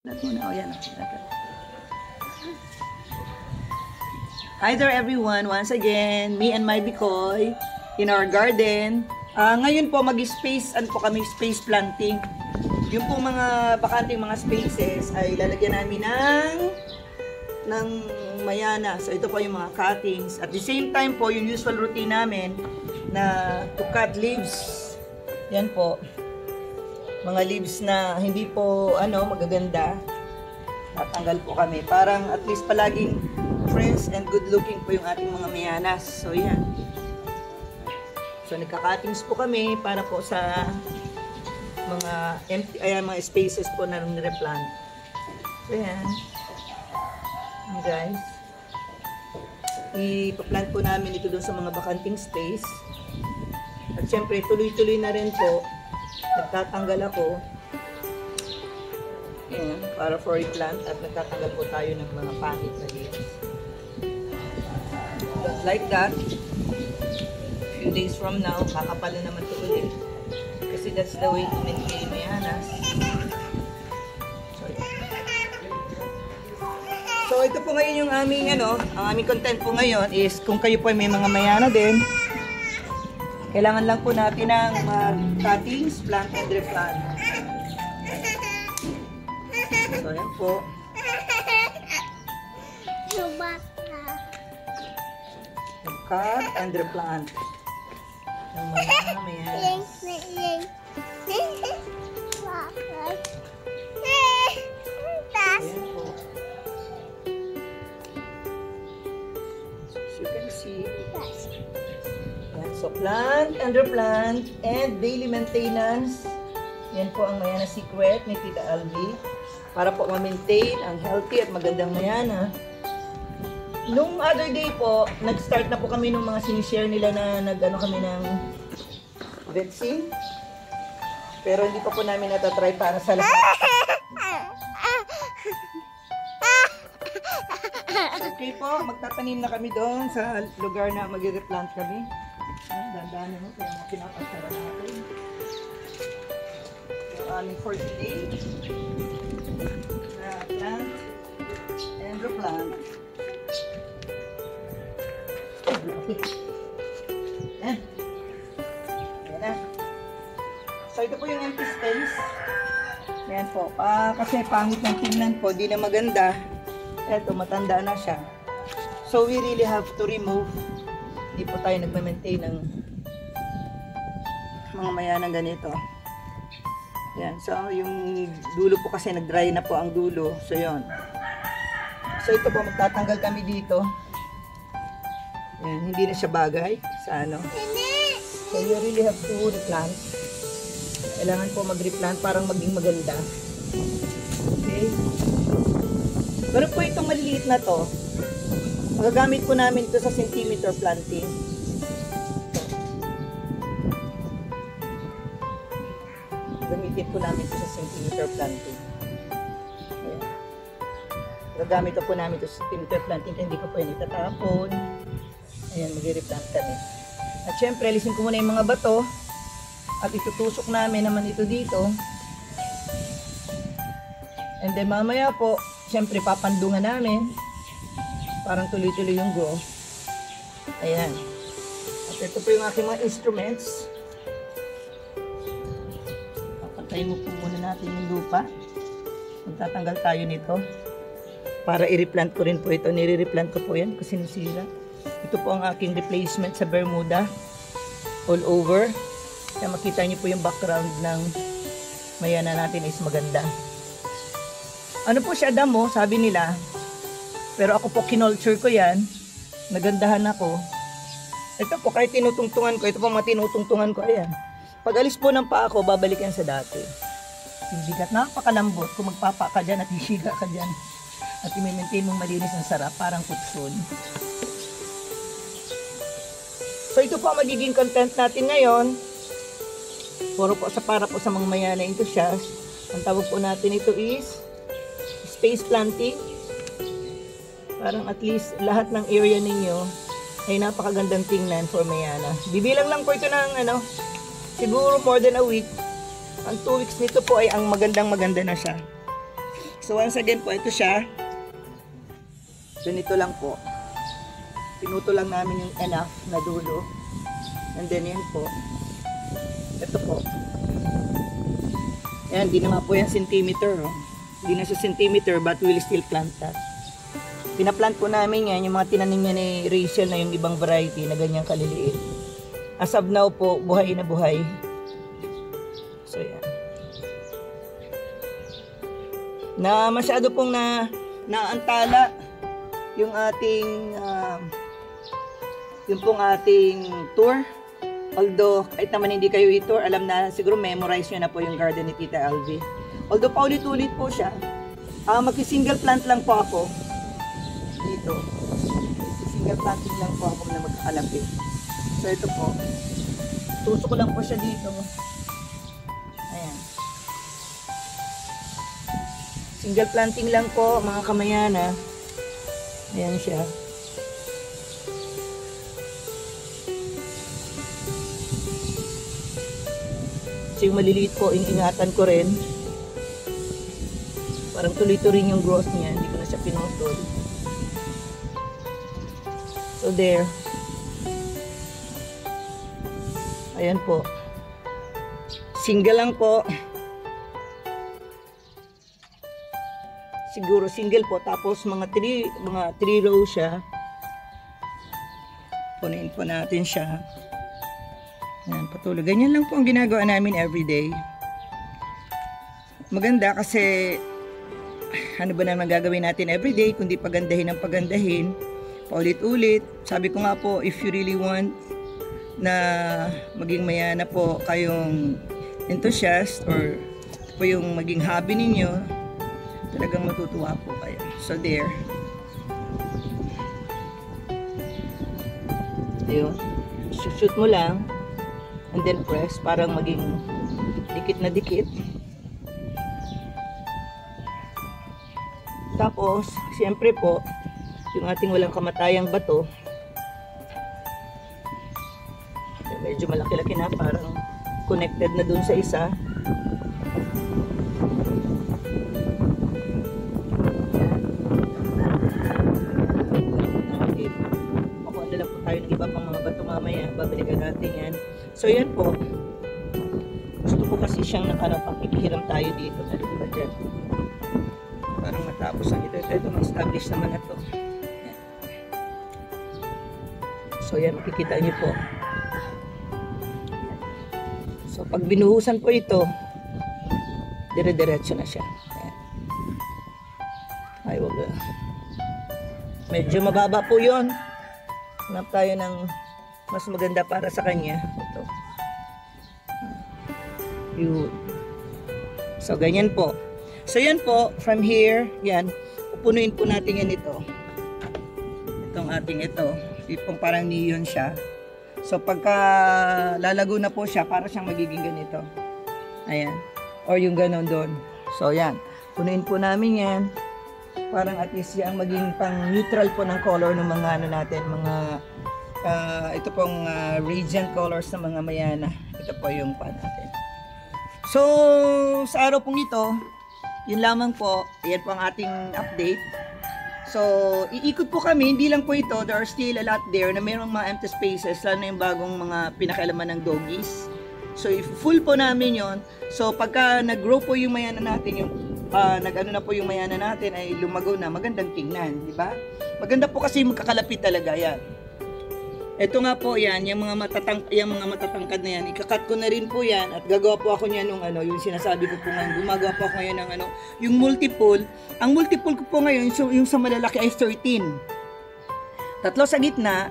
Oh, yan. Hi there everyone, once again, me and my Bikoy in our garden. Ngayon po mag-space, kami space planting. Yung po mga bakanting mga spaces ay lalagyan namin ng mayana. So ito po yung mga cuttings. At the same time po, yung usual routine namin na to cut leaves. Yan po. Mga leaves na hindi po magaganda. Tatanggal po kami. Parang at least palaging fresh and good looking po yung ating mga mayanas. So yan. So nagka-cuttings po kami para po sa mga empty, mga spaces po na nire-plant. So yan. Guys. Ipa-plant po namin ito doon sa mga bakanting space. At syempre tuloy-tuloy na rin po. Nagtatanggal ako. Ayan, para for replant at nagtatanggal po tayo ng mga pangit na leaves. Like that. Few days from now, kakapala naman ito ulit. Kasi that's the way to maintain mayanas. So ito po ngayon yung aming ang aming content po ngayon is kung kayo po may mga mayana din, kailangan lang po natin ng cuttings, plant and replant. So yan po. Cut and replant. Yung mga mayanas. Ayan po. As you can see. Yan. So plant and replant and daily maintenance. Yan po ang mayana secret ni Tita Albi. Para po ma-maintain ang healthy at magandang mayana. Nung other day po, nag-start na po kami nung mga sinishare nila na kami ng vetsin. Pero hindi pa po namin natatry para sa lahat. Okay po, magtatanim na kami doon sa lugar na mag-replant kami. Dandanan mo, kaya pinapasara natin. So, aming for today. Plant and replant. Ayan. Ayan na. So ito po yung empty space. Ayan po. Kasi pangit ng tingnan po, di na maganda. Eto, matanda na siya. So we really have to remove. Hindi po tayo nagme-maintain ng mga mayanang ganito. Yan. So, yung dulo po kasi nag-dry na po ang dulo. So, yun. So, ito po, magtatanggal kami dito. Yan. Hindi na siya bagay sa So, you really have to replant. Kailangan po mag-replant parang maging maganda. Okay? Pero po itong maliliit na to, magagamit po namin ito sa centimeter planting. Gamitin po namin ito sa centimeter planting. Ayan. Gagamit po namin ito sa centimeter planting kaya hindi ko po yan itatapon. Ayan, mag-replant kami. At syempre, alisin ko muna yung mga bato at itutusok namin naman ito dito. And then mamaya po, syempre papandungan namin. Parang tuloy-tuloy yung growth. Ayan. At ito po yung aking mga instruments. Tayo mo po muna natin yung lupa. Magtatanggal tayo nito. Para i-replant ko rin po ito. Nire-replant ko po yan kasi nasira. Ito po ang aking replacement sa Bermuda. All over. Kaya makita niyo po yung background ng mayana natin is maganda. Ano po siya, damo, sabi nila. Pero ako po kinulture ko yan. Nagandahan ako. Ito po, kahit tinutungtungan ko. Ito po mga tinutungtungan ko. Ayan. Pag alis po ng paa ko, babalik yan sa dati. Yung bigat, napakalambot. Kung magpapa ka dyan at hisiga ka dyan at i-maintain mong malinis ang sarap, parang kutsun. So ito po ang magiging content natin ngayon. Para po sa mga mayana ito siya. Ang tawag po natin ito is space planting. Parang at least lahat ng area ninyo ay napakagandang tingnan for mayana. Bibilang lang po ito ng siguro more than a week. Ang 2 weeks nito po ay ang maganda na siya. So once again po, ito siya. Ganito lang po. Pinuto lang namin yung enough na dulo. And then yun po. Ito po. Ayan, di naman po yan centimeter. Oh. Hindi na siya centimeter but we'll still plant that. Pinaplant po namin yan, yung mga tinanim niya ni Rachel na yung ibang variety na ganyang kaliliit. As of now po, buhay na buhay. So yan. Na masyado pong naantala yung ating yung pong ating tour. Although kahit naman hindi kayo i-tour, alam na siguro memorize nyo na po yung garden ni Tita Alvi. Although paulit-ulit po siya, magsi-single plant lang po ako dito. Single planting lang po ako na magkakalapit. So ito po, tusok ko lang po siya dito. Ayan. Single planting lang po mga kamayana. Ayan siya. So yung maliliit po, ingatan ko rin. Parang tuloy-tuloy yung growth niya. Hindi ko na siya pinutol. So there. Ayan po. Single lang po. Siguro single po, tapos mga 3 rows siya. Punuin po natin siya. Ayan, patuloy. Ganyan lang po ang ginagawa namin everyday. Maganda kasi ano ba naman gagawin natin everyday kundi pagandahin ng pagandahin, paulit-ulit. Sabi ko nga po, if you really want na maging mayana po kayong enthusiast or po yung maging hobby ninyo, talagang matutuwa po kayo. So there. Ayun. Shoot mo lang. And then press. Parang maging dikit na dikit. Tapos, siyempre po, yung ating walang kamatayang bato. Medyo malaki-laki na. Parang connected na dun sa isa. Tayo ng iba pang mga bato mamaya, babalikan natin yan. So yan po, gusto ko kasi siyang pakikihiram tayo dito, ba dyan, parang matapos ang ito ma-establish naman na to. Yan. So yan, makikita nyo po. So pag binuhusan po ito, dire-diretso na siya. Yan. Ay, wag, medyo mababa po yun. Hanap tayo ng mas maganda para sa kanya. Ito. Yun. So, ganyan po. So, yan po. From here, yan. Pupunuin po natin yan ito. Itong ating ito. Itong parang neon siya. So, pagka lalago na po siya, para siyang magiging ganito. Ayan. Or yung ganon doon. So, yan. Punuin po namin yan. Parang at least yung maging pang neutral po ng color ng mga ano natin, mga ito pong radiant colors ng mga mayana. Ito po yung pan natin. So, sa araw pong ito, yun lamang po, yan po ang ating update. So, iikot po kami, hindi lang po ito, there are still a lot there na mayroong mga empty spaces, lalo na yung bagong mga pinakailaman ng doggies. So, if full po namin yon. So, pagka nag-grow po yung mayana natin, yung nag-ano na po yung mayana natin ay lumago na, magandang tingnan, di ba? Maganda po kasi magkakalapit talaga yan. Ito nga po yan, yung mga matatangkad na yan, ikakat ko na rin po yan at gagawa po ako niyan nung ano, yung sinasabi ko po ngayon, gumagawa po ako ngayon ng ano, yung multiple. Ang multiple ko po ngayon, so, yung sa malalaki ay 13. 3 sa gitna,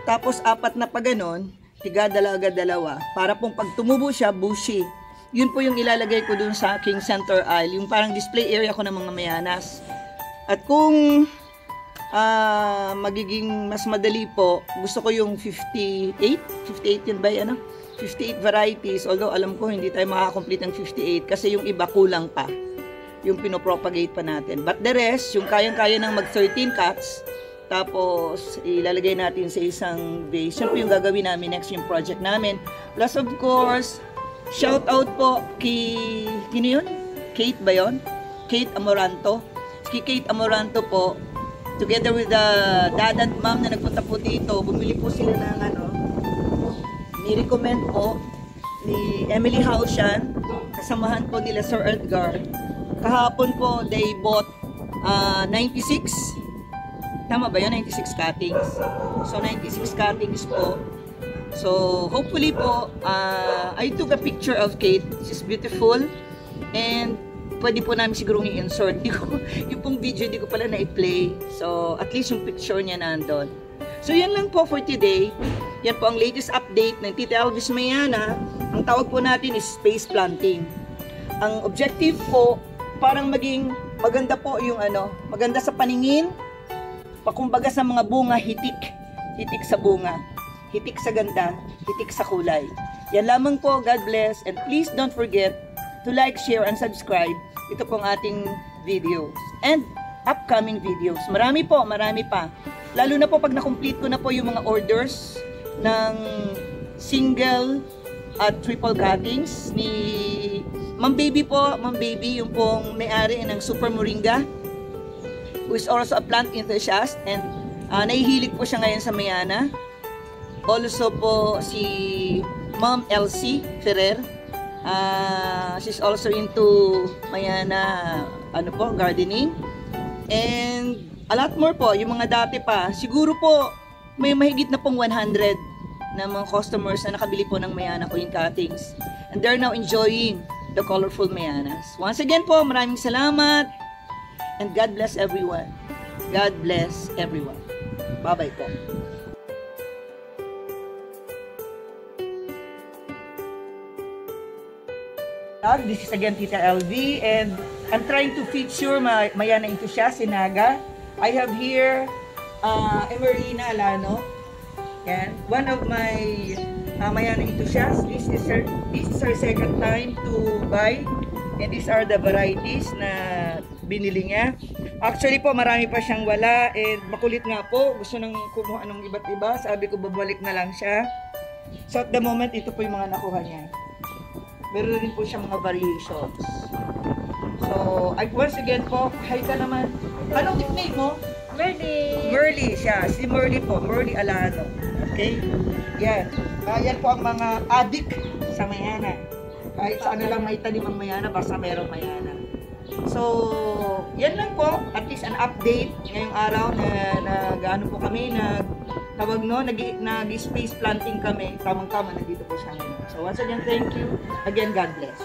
tapos 4 na pa ganon, tiga dalawa, para pong pag tumubo siya, bushy. Yun po yung ilalagay ko dun sa aking center aisle, yung parang display area ko ng mga mayanas. At kung magiging mas madali po, gusto ko yung 58 yun ba yan, 58 varieties, although alam ko hindi tayo makakomplete ng 58 kasi yung iba kulang pa, yung pinopropagate pa natin. But the rest, yung kayang-kaya ng mag 13 cuts, tapos ilalagay natin sa isang vase. Yan po yung gagawin namin next, yung project namin. Plus of course, shout out po kay, sino yun? Kate ba yun? Kate Amoranto. Si Kate Amoranto po, together with the dad and mom na nagpunta po dito, bumili po sila ng ni-recommend po ni Emily Haushan, kasamahan po nila Sir Edgar. Kahapon po, they bought 96. Tama ba yun? 96 cuttings. So, 96 cuttings po. So, hopefully po, I took a picture of Kate. She's beautiful. And, pwede po namin siguro i-insert. Yung pong video, hindi ko pala na-play. So, at least yung picture niya nandun. So, yan lang po for today. Yan po ang latest update ng Tita Elvis Mayana. Ang tawag po natin is space planting. Ang objective po, parang maging maganda po yung maganda sa paningin, pakumbaga sa mga bunga, hitik sa bunga, hitik sa ganda, hitik sa kulay. Yan lamang po. God bless, and please don't forget to like, share, and subscribe. Ito pong ating videos and upcoming videos. Marami po, marami pa. Lalo na po pag na-complete ko na po yung mga orders ng single at triple cuttings ni Ma'am Baby po. Ma'am Baby, yung pong may-ari ng Super Moringa, who is also a plant enthusiast, and nahihilig po siya ngayon sa Mayana. Also po si Ma'am Elsie Ferrer. She's also into Mayana gardening. And a lot more po, yung mga dati pa. Siguro po may mahigit na pong 100 na mga customers na nakabili po ng Mayana Queen cuttings. And they're now enjoying the colorful Mayanas. Once again po, maraming salamat. And God bless everyone. God bless everyone. Bye-bye po. This is again Tita LV, and I'm trying to feature my Mayana enthusiast in Naga. I have here Emerlina Alano. Yan, one of my Mayana enthusiasts. This is her second time to buy, and these are the varieties na binili niya. Actually po, marami pa siyang wala, and makulit nga po, gusto nang kumuha ng iba't iba. Sabi ko, babalik na lang siya. So at the moment, ito po yung mga nakuha niya. Meron rin po siyang mga variations. So, once again po, hi ka naman. Anong nickname mo? Merly. Merly siya. Si Merly po. Merly Alano. Okay? Yan. Yan po ang mga adik sa Mayana. Kahit saan na lang may tanim ang Mayana, basta merong Mayana. So, yan lang po. At least an update ngayong araw na gaano po kami, nag-space planting kami. Tamang-tama, nandito po siya ngayon. So, once again, thank you. Again, God bless.